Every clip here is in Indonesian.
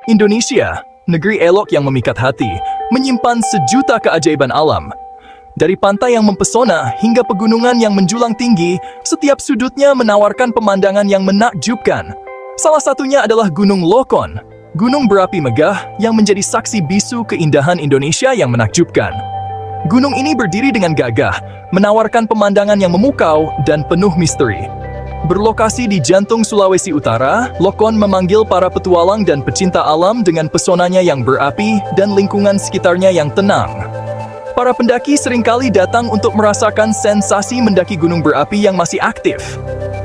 Indonesia, negeri elok yang memikat hati, menyimpan sejuta keajaiban alam. Dari pantai yang mempesona hingga pegunungan yang menjulang tinggi, setiap sudutnya menawarkan pemandangan yang menakjubkan. Salah satunya adalah Gunung Lokon, gunung berapi megah yang menjadi saksi bisu keindahan Indonesia yang menakjubkan. Gunung ini berdiri dengan gagah, menawarkan pemandangan yang memukau dan penuh misteri. Berlokasi di jantung Sulawesi Utara, Lokon memanggil para petualang dan pecinta alam dengan pesonanya yang berapi dan lingkungan sekitarnya yang tenang. Para pendaki seringkali datang untuk merasakan sensasi mendaki gunung berapi yang masih aktif.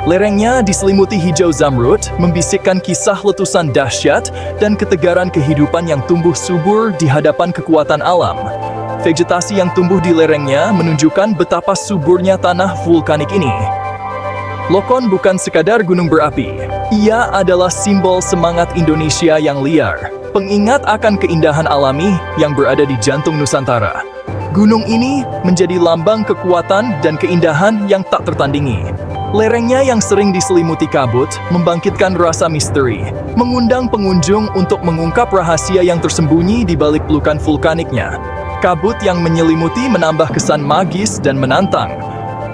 Lerengnya diselimuti hijau zamrud, membisikkan kisah letusan dahsyat dan ketegaran kehidupan yang tumbuh subur di hadapan kekuatan alam. Vegetasi yang tumbuh di lerengnya menunjukkan betapa suburnya tanah vulkanik ini. Lokon bukan sekadar gunung berapi, ia adalah simbol semangat Indonesia yang liar, pengingat akan keindahan alami yang berada di jantung Nusantara. Gunung ini menjadi lambang kekuatan dan keindahan yang tak tertandingi. Lerengnya yang sering diselimuti kabut membangkitkan rasa misteri, mengundang pengunjung untuk mengungkap rahasia yang tersembunyi di balik pelukan vulkaniknya. Kabut yang menyelimuti menambah kesan magis dan menantang.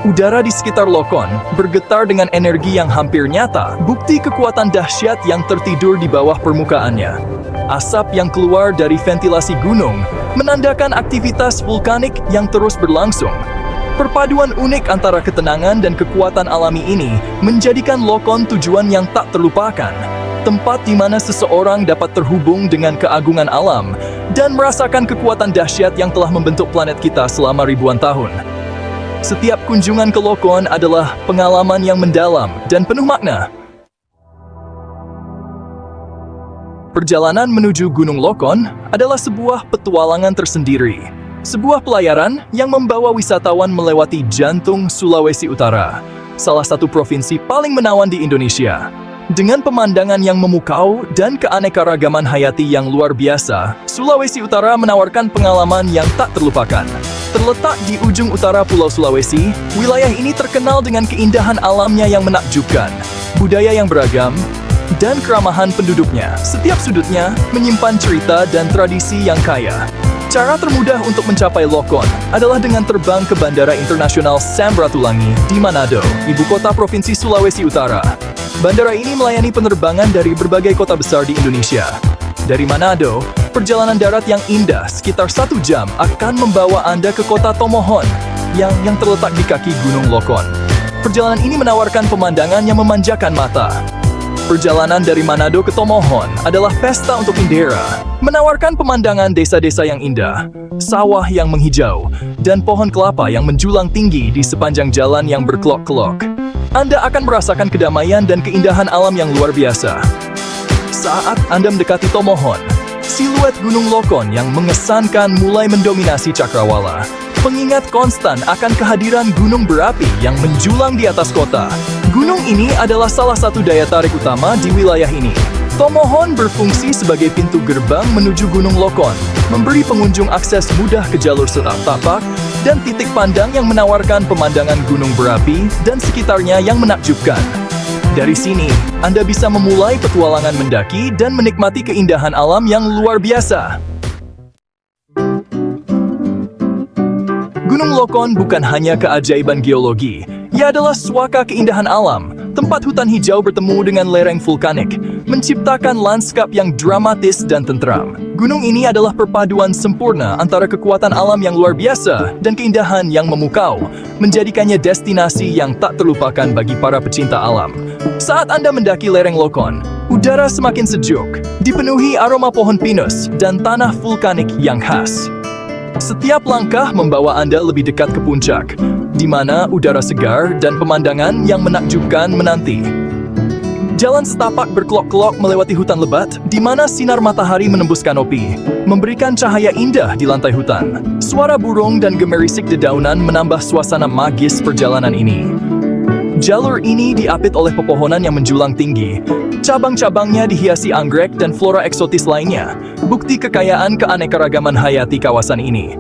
Udara di sekitar Lokon bergetar dengan energi yang hampir nyata, bukti kekuatan dahsyat yang tertidur di bawah permukaannya. Asap yang keluar dari ventilasi gunung menandakan aktivitas vulkanik yang terus berlangsung. Perpaduan unik antara ketenangan dan kekuatan alami ini menjadikan Lokon tujuan yang tak terlupakan. Tempat di mana seseorang dapat terhubung dengan keagungan alam dan merasakan kekuatan dahsyat yang telah membentuk planet kita selama ribuan tahun. Setiap kunjungan ke Lokon adalah pengalaman yang mendalam dan penuh makna. Perjalanan menuju Gunung Lokon adalah sebuah petualangan tersendiri. Sebuah pelayaran yang membawa wisatawan melewati jantung Sulawesi Utara, salah satu provinsi paling menawan di Indonesia. Dengan pemandangan yang memukau dan keanekaragaman hayati yang luar biasa, Sulawesi Utara menawarkan pengalaman yang tak terlupakan. Terletak di ujung utara Pulau Sulawesi, wilayah ini terkenal dengan keindahan alamnya yang menakjubkan, budaya yang beragam, dan keramahan penduduknya. Setiap sudutnya menyimpan cerita dan tradisi yang kaya. Cara termudah untuk mencapai Lokon adalah dengan terbang ke Bandara Internasional Samratulangi di Manado, ibu kota Provinsi Sulawesi Utara. Bandara ini melayani penerbangan dari berbagai kota besar di Indonesia. Dari Manado, perjalanan darat yang indah sekitar 1 jam akan membawa Anda ke kota Tomohon yang terletak di kaki Gunung Lokon. Perjalanan ini menawarkan pemandangan yang memanjakan mata. Perjalanan dari Manado ke Tomohon adalah pesta untuk indera, menawarkan pemandangan desa-desa yang indah, sawah yang menghijau, dan pohon kelapa yang menjulang tinggi di sepanjang jalan yang berkelok-kelok. Anda akan merasakan kedamaian dan keindahan alam yang luar biasa. Saat Anda mendekati Tomohon, siluet Gunung Lokon yang mengesankan mulai mendominasi cakrawala. Pengingat konstan akan kehadiran gunung berapi yang menjulang di atas kota. Gunung ini adalah salah satu daya tarik utama di wilayah ini. Tomohon berfungsi sebagai pintu gerbang menuju Gunung Lokon, memberi pengunjung akses mudah ke jalur setapak dan titik pandang yang menawarkan pemandangan gunung berapi dan sekitarnya yang menakjubkan. Dari sini, Anda bisa memulai petualangan mendaki dan menikmati keindahan alam yang luar biasa. Gunung Lokon bukan hanya keajaiban geologi, ia adalah suaka keindahan alam. Tempat hutan hijau bertemu dengan lereng vulkanik, menciptakan lanskap yang dramatis dan tentram. Gunung ini adalah perpaduan sempurna antara kekuatan alam yang luar biasa dan keindahan yang memukau, menjadikannya destinasi yang tak terlupakan bagi para pecinta alam. Saat Anda mendaki lereng Lokon, udara semakin sejuk, dipenuhi aroma pohon pinus dan tanah vulkanik yang khas. Setiap langkah membawa Anda lebih dekat ke puncak, di mana udara segar dan pemandangan yang menakjubkan menanti. Jalan setapak berkelok-kelok melewati hutan lebat, di mana sinar matahari menembus kanopi, memberikan cahaya indah di lantai hutan. Suara burung dan gemerisik dedaunan menambah suasana magis perjalanan ini. Jalur ini diapit oleh pepohonan yang menjulang tinggi. Cabang-cabangnya dihiasi anggrek dan flora eksotis lainnya, bukti kekayaan keanekaragaman hayati kawasan ini.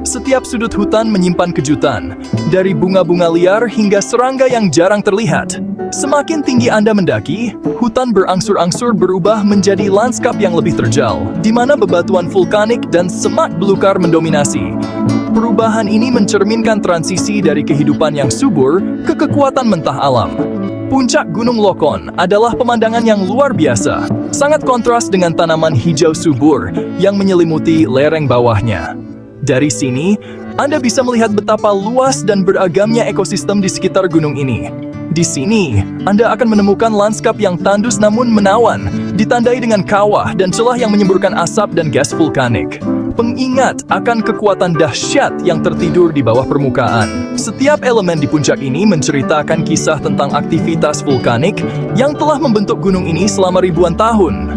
Setiap sudut hutan menyimpan kejutan, dari bunga-bunga liar hingga serangga yang jarang terlihat. Semakin tinggi Anda mendaki, hutan berangsur-angsur berubah menjadi lanskap yang lebih terjal, di mana bebatuan vulkanik dan semak belukar mendominasi. Perubahan ini mencerminkan transisi dari kehidupan yang subur ke kekuatan mentah alam. Puncak Gunung Lokon adalah pemandangan yang luar biasa, sangat kontras dengan tanaman hijau subur yang menyelimuti lereng bawahnya. Dari sini, Anda bisa melihat betapa luas dan beragamnya ekosistem di sekitar gunung ini. Di sini, Anda akan menemukan lanskap yang tandus namun menawan, ditandai dengan kawah dan celah yang menyemburkan asap dan gas vulkanik. Pengingat akan kekuatan dahsyat yang tertidur di bawah permukaan. Setiap elemen di puncak ini menceritakan kisah tentang aktivitas vulkanik yang telah membentuk gunung ini selama ribuan tahun.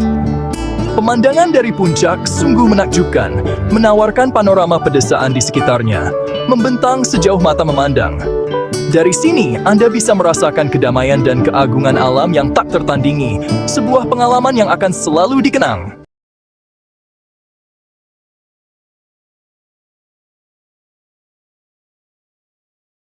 Pemandangan dari puncak sungguh menakjubkan, menawarkan panorama pedesaan di sekitarnya, membentang sejauh mata memandang. Dari sini, Anda bisa merasakan kedamaian dan keagungan alam yang tak tertandingi, sebuah pengalaman yang akan selalu dikenang.